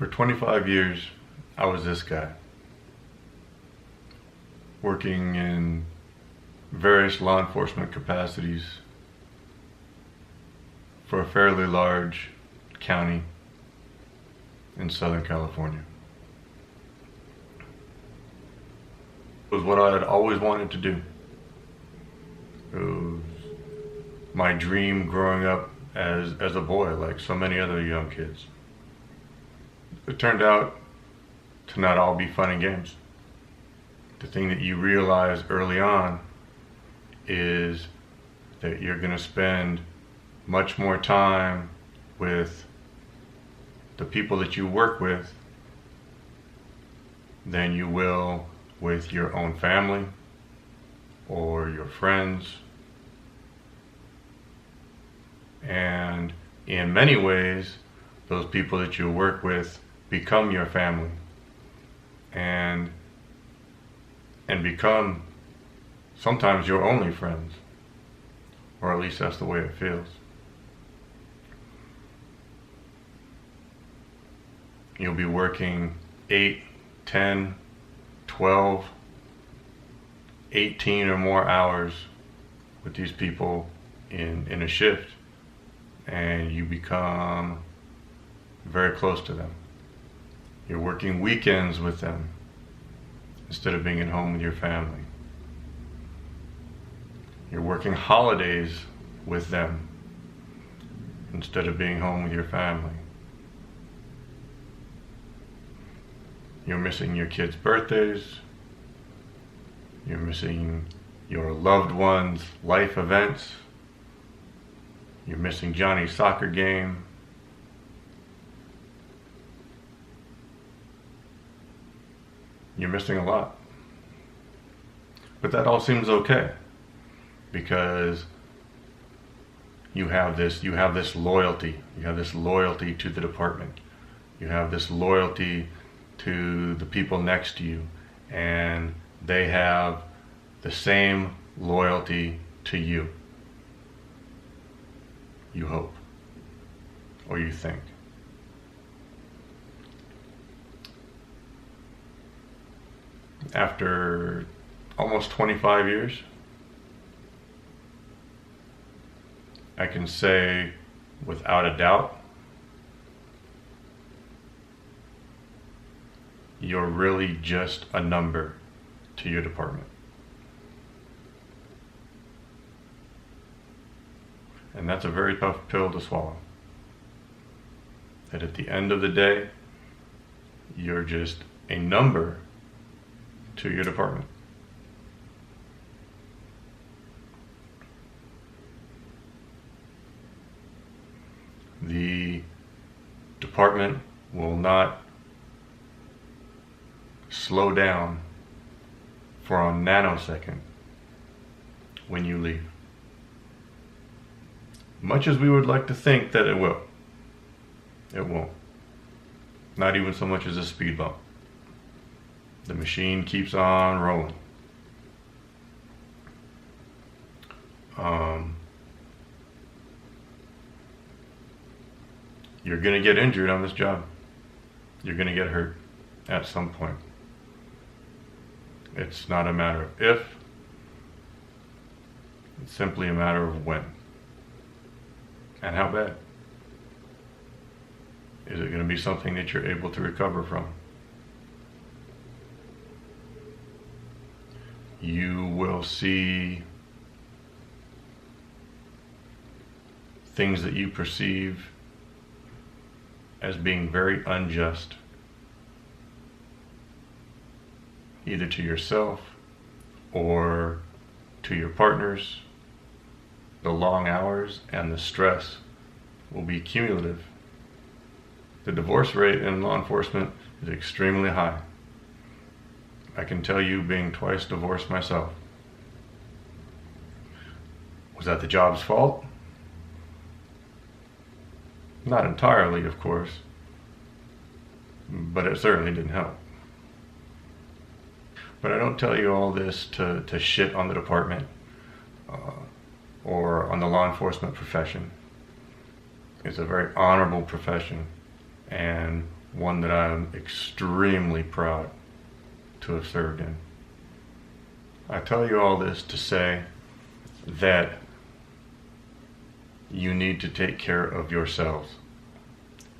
For 25 years, I was this guy, working in various law enforcement capacities for a fairly large county in Southern California. It was what I had always wanted to do. It was my dream growing up as a boy, like so many other young kids. It turned out to not all be fun and games. The thing that you realize early on is that you're going to spend much more time with the people that you work with than you will with your own family or your friends. And in many ways, those people that you work with become your family and become sometimes your only friends, or at least that's the way it feels. You'll be working 8, 10, 12, 18 or more hours with these people in a shift, and you become very close to them. You're working weekends with them instead of being at home with your family. You're working holidays with them instead of being home with your family. You're missing your kids' birthdays. You're missing your loved ones' life events. You're missing Johnny's soccer game. You're missing a lot. But that all seems okay because you have this loyalty. You have this loyalty to the department. You have this loyalty to the people next to you, and they have the same loyalty to you. You hope, or you think. After almost 25 years, I can say without a doubt, you're really just a number to your department. And that's a very tough pill to swallow. That at the end of the day, you're just a number to your department. The department will not slow down for a nanosecond when you leave. Much as we would like to think that it will, it won't. Not even so much as a speed bump. The machine keeps on rolling. You're gonna get injured on this job. You're gonna get hurt at some point. It's not a matter of if, it's simply a matter of when. And how bad? Is it going to be something that you're able to recover from? You will see things that you perceive as being very unjust, either to yourself or to your partners. The long hours and the stress will be cumulative. The divorce rate in law enforcement is extremely high. I can tell you, being twice divorced myself. Was that the job's fault? Not entirely, of course, but it certainly didn't help. But I don't tell you all this to shit on the department or on the law enforcement profession. It's a very honorable profession, and one that I'm extremely proud to have served in. I tell you all this to say that you need to take care of yourselves.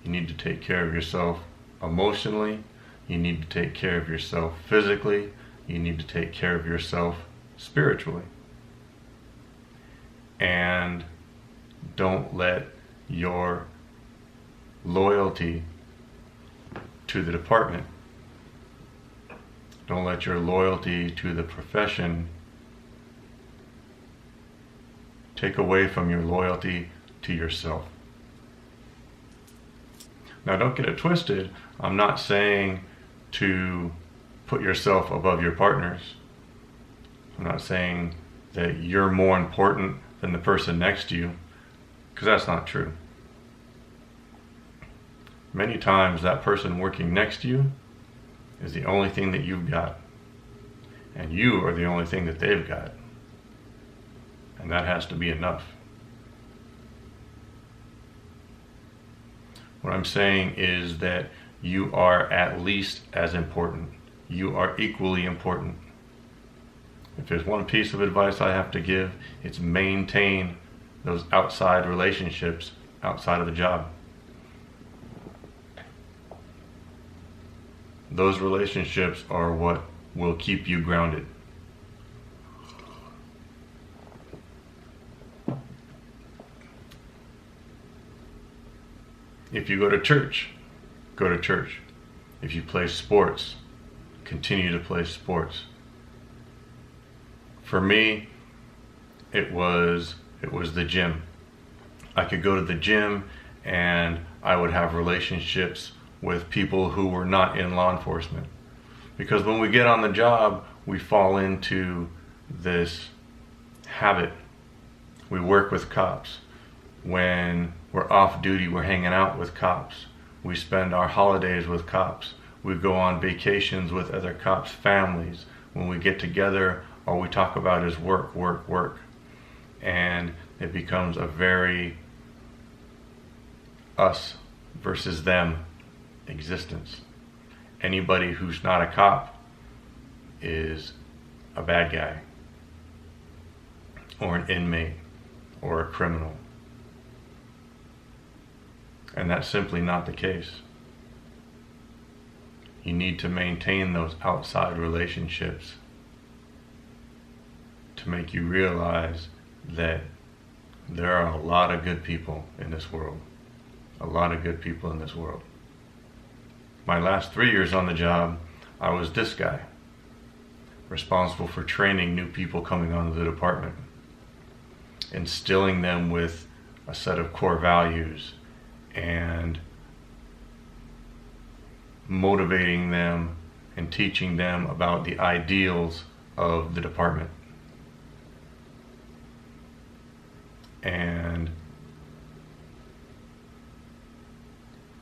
You need to take care of yourself emotionally. You need to take care of yourself physically. You need to take care of yourself spiritually. And don't let your loyalty to the department, don't let your loyalty to the profession take away from your loyalty to yourself. Now, don't get it twisted. I'm not saying to put yourself above your partners. I'm not saying that you're more important than the person next to you, because that's not true. Many times that person working next to you is the only thing that you've got, and you are the only thing that they've got, and that has to be enough. What I'm saying is that you are at least as important. You are equally important. If there's one piece of advice I have to give, it's maintain those outside relationships outside of the job. Those relationships are what will keep you grounded. If you go to church, go to church. If you play sports, continue to play sports. For me, it was the gym. I could go to the gym and I would have relationships with people who were not in law enforcement. Because when we get on the job, we fall into this habit. We work with cops. When we're off duty, we're hanging out with cops. We spend our holidays with cops. We go on vacations with other cops' families. When we get together, all we talk about is work, work, work. And it becomes a very us versus them existence. Anybody who's not a cop is a bad guy, or an inmate, or a criminal. And that's simply not the case. You need to maintain those outside relationships to make you realize that there are a lot of good people in this world. A lot of good people in this world. My last 3 years on the job, I was this guy, responsible for training new people coming onto the department, instilling them with a set of core values and motivating them and teaching them about the ideals of the department. And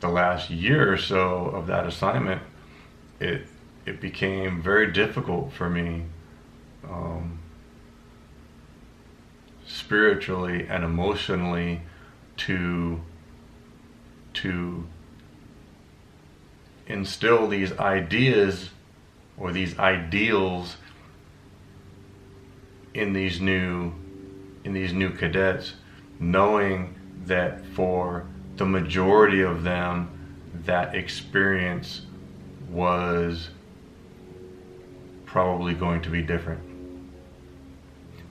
the last year or so of that assignment, it became very difficult for me spiritually and emotionally to instill these ideas or these ideals in these new cadets, knowing that for the majority of them, that experience was probably going to be different.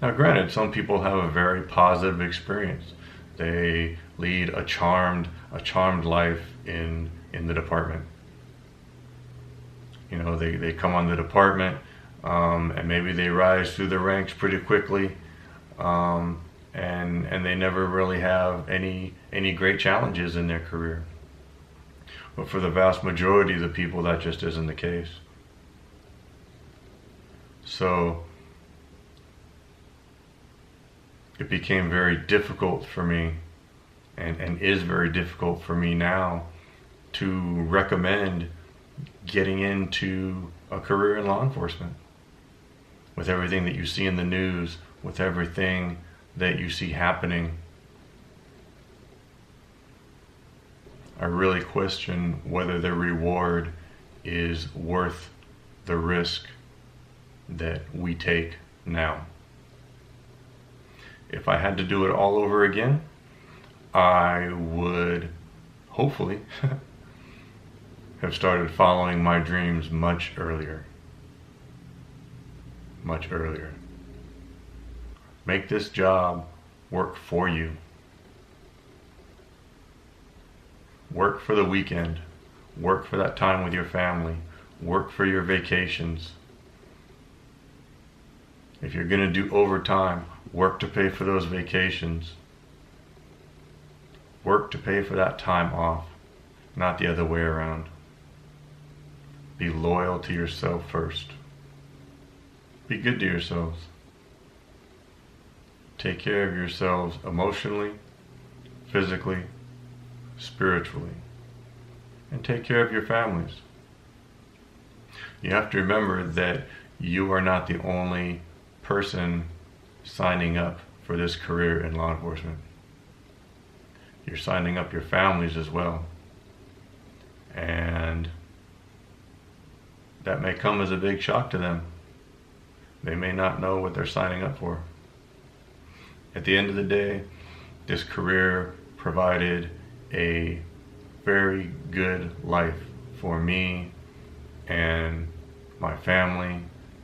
Now granted, some people have a very positive experience. They lead a charmed life in the department. You know, they come on the department and maybe they rise through the ranks pretty quickly, and they never really have any great challenges in their career. But for the vast majority of the people, that just isn't the case. So it became very difficult for me, and is very difficult for me now, to recommend getting into a career in law enforcement. With everything that you see in the news, with everything that you see happening, I really question whether the reward is worth the risk that we take now. If I had to do it all over again, I would hopefully have started following my dreams much earlier. Much earlier. Make this job work for you. Work for the weekend. Work for that time with your family. Work for your vacations. If you're going to do overtime, work to pay for those vacations. Work to pay for that time off, not the other way around. Be loyal to yourself first. Be good to yourselves. Take care of yourselves emotionally, physically, spiritually, and take care of your families. You have to remember that you are not the only person signing up for this career in law enforcement. You're signing up your families as well. And that may come as a big shock to them. They may not know what they're signing up for. At the end of the day, this career provided a very good life for me and my family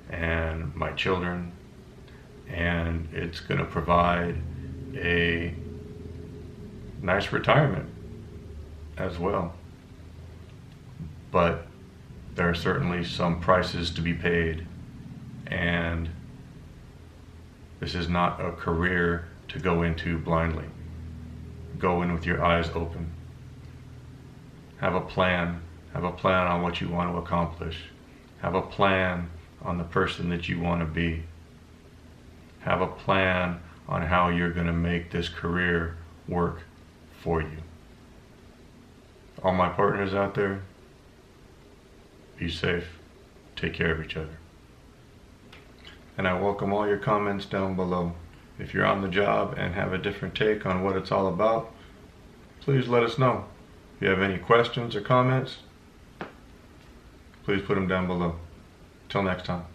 and my children, and it's going to provide a nice retirement as well. But there are certainly some prices to be paid, and this is not a career to go into blindly. Go in with your eyes open. Have a plan. Have a plan on what you want to accomplish. Have a plan on the person that you want to be. Have a plan on how you're going to make this career work for you. All my partners out there, be safe. Take care of each other. And I welcome all your comments down below. If you're on the job and have a different take on what it's all about, please let us know. If you have any questions or comments, please put them down below. Till next time.